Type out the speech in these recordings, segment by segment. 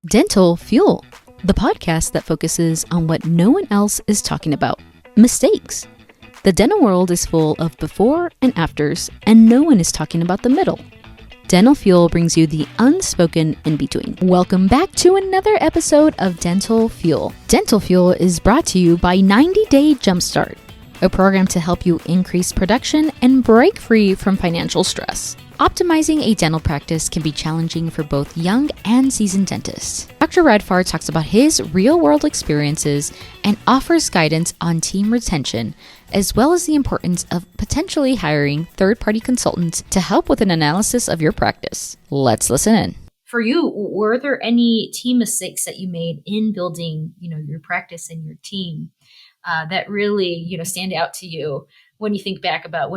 Dental Fuel, the podcast that focuses on what no one else is talking about: mistakes. The dental world is full of before and afters, and no one is talking about the middle. Dental Fuel brings you the unspoken in between. Welcome back to another episode of Dental Fuel. Dental Fuel is brought to you by 90 Day Jumpstart, a program to help you increase production and break free from financial stress. Optimizing a dental practice can be challenging for both young and seasoned dentists. Dr. Radfar talks about his real-world experiences and offers guidance on team retention, as well as the importance of potentially hiring third-party consultants to help with an analysis of your practice. Let's listen in. For you, were there any team mistakes that you made in building, your practice and your team that really, stand out to you when you think back about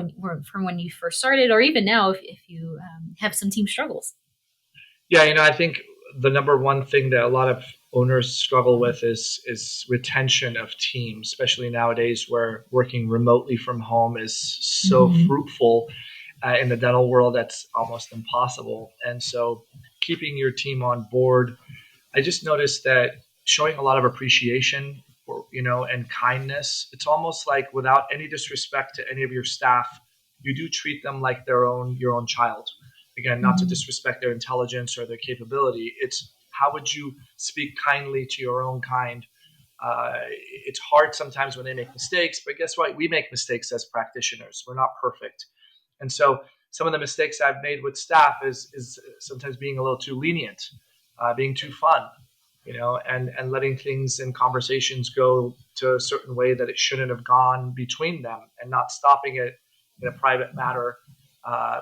from when you first started, or even now if you have some team struggles? Yeah, I think the number one thing that a lot of owners struggle with is retention of team, especially nowadays where working remotely from home is so fruitful. In the dental world, that's almost impossible. And so keeping your team on board, I just noticed that showing a lot of appreciation and kindness, it's almost like, without any disrespect to any of your staff, you do treat them like your own child. Again, not to disrespect their intelligence or their capability. It's how would you speak kindly to your own kind? It's hard sometimes when they make mistakes, but guess what? We make mistakes as practitioners. We're not perfect. And so some of the mistakes I've made with staff is sometimes being a little too lenient, being too fun, and letting things and conversations go to a certain way that it shouldn't have gone between them, and not stopping it in a private matter,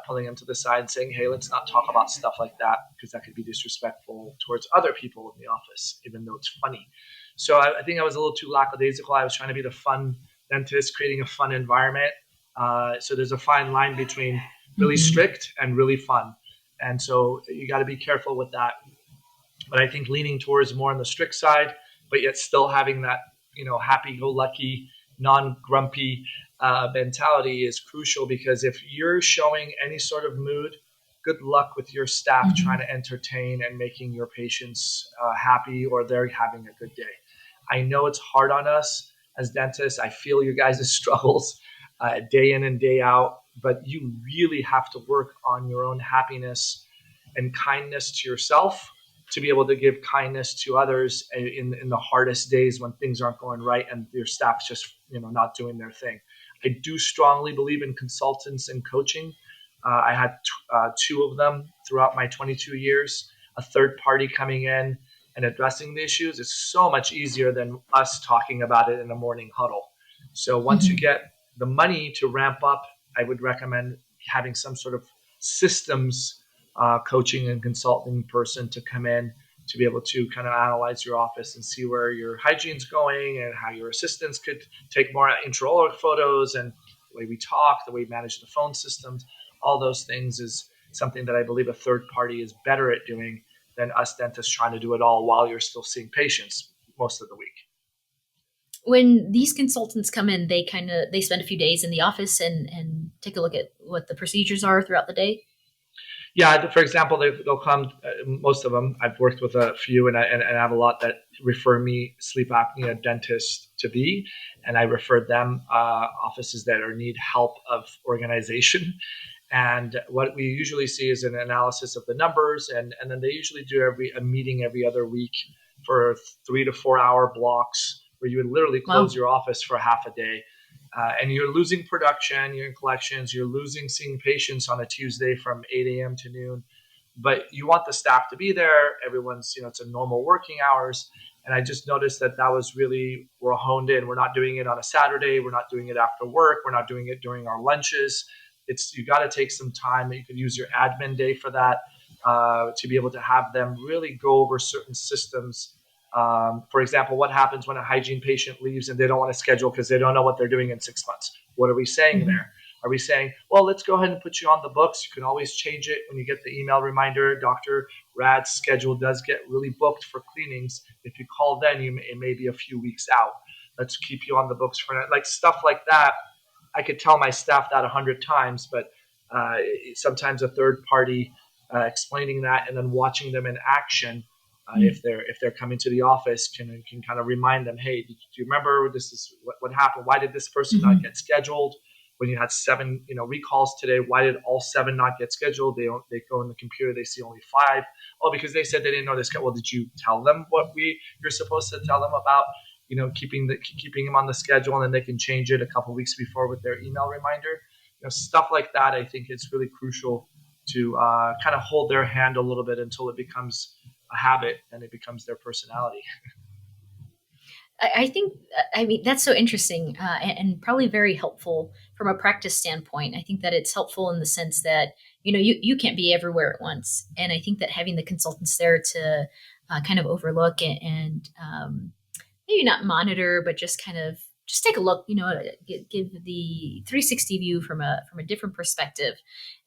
pulling them to the side and saying, hey, let's not talk about stuff like that, because that could be disrespectful towards other people in the office, even though it's funny. So I think I was a little too lackadaisical. I was trying to be the fun dentist, creating a fun environment. So there's a fine line between really strict and really fun. And so you got to be careful with that. But I think leaning towards more on the strict side, but yet still having that, happy-go-lucky, non-grumpy mentality is crucial, because if you're showing any sort of mood, good luck with your staff trying to entertain and making your patients happy, or they're having a good day. I know it's hard on us as dentists. I feel your guys' struggles day in and day out, but you really have to work on your own happiness and kindness to yourself to be able to give kindness to others in the hardest days when things aren't going right and your staff's just not doing their thing. I do strongly believe in consultants and coaching. I had two of them throughout my 22 years. A third party coming in and addressing the issues is so much easier than us talking about it in a morning huddle. So once you get the money to ramp up, I would recommend having some sort of systems coaching and consulting person to come in to be able to kind of analyze your office and see where your hygiene's going and how your assistants could take more intraoral photos, and the way we talk, the way we manage the phone systems. All those things is something that I believe a third party is better at doing than us dentists trying to do it all while you're still seeing patients most of the week. When these consultants come in, they spend a few days in the office and take a look at what the procedures are throughout the day. Yeah, for example, they'll come. Most of them, I've worked with a few, and I have a lot that refer me sleep apnea dentists to be, and I refer them offices that need help of organization. And what we usually see is an analysis of the numbers, and then they usually do a meeting every other week for 3 to 4 hour blocks where you would literally close your office for half a day. And you're losing production, you're in collections, you're losing seeing patients on a Tuesday from 8 a.m. to noon. But you want the staff to be there. Everyone's, it's a normal working hours. And I just noticed that was really, we're honed in. We're not doing it on a Saturday. We're not doing it after work. We're not doing it during our lunches. You got to take some time. You could use your admin day for that to be able to have them really go over certain systems. For example, what happens when a hygiene patient leaves and they don't want to schedule because they don't know what they're doing in 6 months? What are we saying there? Are we saying, well, let's go ahead and put you on the books? You can always change it when you get the email reminder. Dr. Rad's schedule does get really booked for cleanings. If you call then, it may be a few weeks out. Let's keep you on the books for that. Like stuff like that. I could tell my staff that 100 times, but sometimes a third party explaining that and then watching them in action If they're coming to the office, can kind of remind them, hey, do you remember this is what happened? Why did this person not get scheduled? When you had 7 recalls today, why did all 7 not get scheduled? They go in the computer, they see only 5. Oh, because they said they didn't know this. Well, did you tell them what you're supposed to tell them about? Keeping them on the schedule, and then they can change it a couple weeks before with their email reminder. Stuff like that. I think it's really crucial to kind of hold their hand a little bit until it becomes a habit and it becomes their personality. I think, that's so interesting and probably very helpful from a practice standpoint. I think that it's helpful in the sense that, you can't be everywhere at once. And I think that having the consultants there to kind of overlook and maybe not monitor, but just take a look, give the 360 view from a different perspective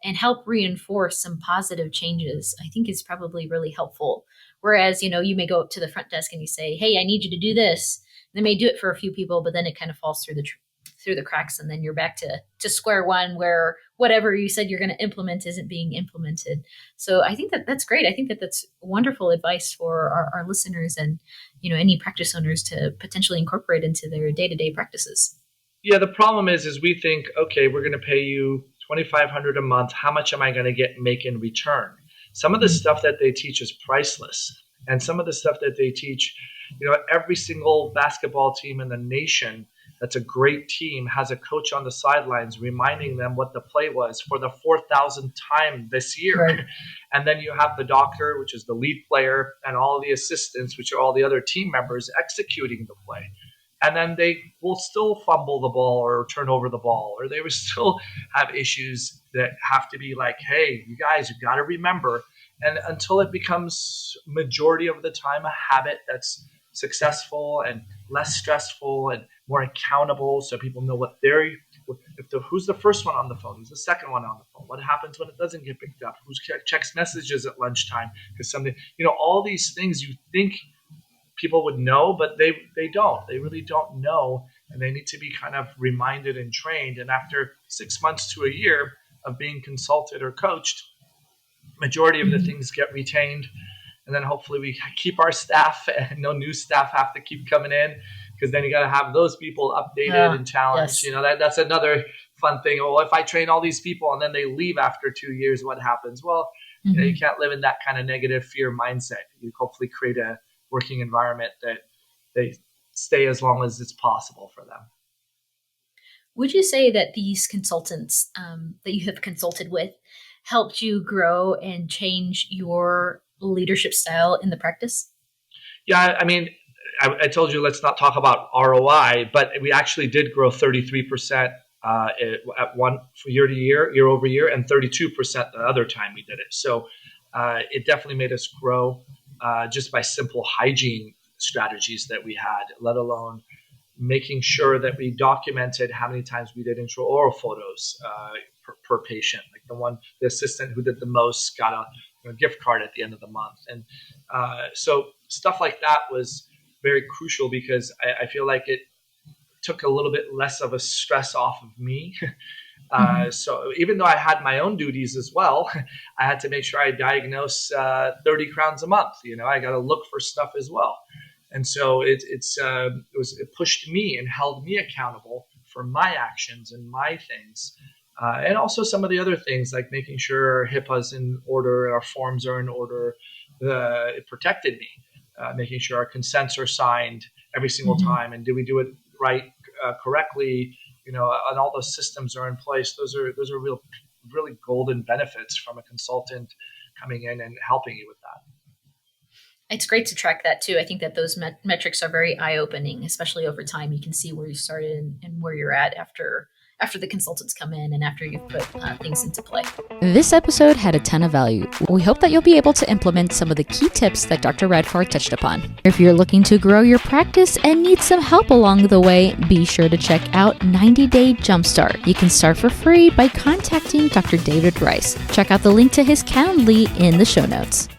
and help reinforce some positive changes, I think is probably really helpful. Whereas, you may go up to the front desk and you say, hey, I need you to do this. They may do it for a few people, but then it kind of falls through the cracks. And then you're back to square one where whatever you said you're going to implement isn't being implemented. So I think that's great. I think that's wonderful advice for our listeners and, any practice owners to potentially incorporate into their day-to-day practices. Yeah. The problem is we think, okay, we're going to pay you $2,500 a month. How much am I going to make in return? Some of the stuff that they teach is priceless. And some of the stuff that they teach, every single basketball team in the nation that's a great team has a coach on the sidelines reminding them what the play was for the 4,000th time this year. Right. And then you have the doctor, which is the lead player, and all the assistants, which are all the other team members executing the play. And then they will still fumble the ball or turn over the ball, or they will still have issues that have to be like, hey, you guys, you got to remember. And until it becomes majority of the time a habit that's successful and less stressful and more accountable, so people know who's the first one on the phone, who's the second one on the phone, what happens when it doesn't get picked up, who checks messages at lunchtime, because something, all these things you think people would know, but they don't. They really don't know, and they need to be kind of reminded and trained. And after 6 months to a year of being consulted or coached, majority of the things get retained. And then hopefully we keep our staff, and no new staff have to keep coming in, because then you got to have those people updated and challenged. Yes. That's another fun thing. Oh, if I train all these people and then they leave after 2 years, what happens? Well, you can't live in that kind of negative fear mindset. You hopefully create a working environment that they stay as long as it's possible for them. Would you say that these consultants that you have consulted with helped you grow and change your leadership style in the practice? Yeah, I told you let's not talk about ROI, but we actually did grow 33% at one year over year, and 32% the other time we did it. So it definitely made us grow just by simple hygiene strategies that we had, let alone making sure that we documented how many times we did intraoral photos per patient. Like the assistant who did the most got a gift card at the end of the month. And so stuff like that was very crucial, because I feel like it took a little bit less of a stress off of me. So even though I had my own duties as well, I had to make sure I diagnose 30 crowns a month. I got to look for stuff as well. And so it pushed me and held me accountable for my actions and my things. And also some of the other things, like making sure HIPAA's in order, our forms are in order. It protected me, making sure our consents are signed every single time. And do we do it right, correctly? And all those systems are in place. Those are really golden benefits from a consultant coming in and helping you with that. It's great to track that too. I think that those metrics are very eye-opening, especially over time. You can see where you started and where you're at after the consultants come in and after you've put things into play. This episode had a ton of value. We hope that you'll be able to implement some of the key tips that Dr. Radfar touched upon. If you're looking to grow your practice and need some help along the way, be sure to check out 90-Day Jumpstart. You can start for free by contacting Dr. David Rice. Check out the link to his Calendly in the show notes.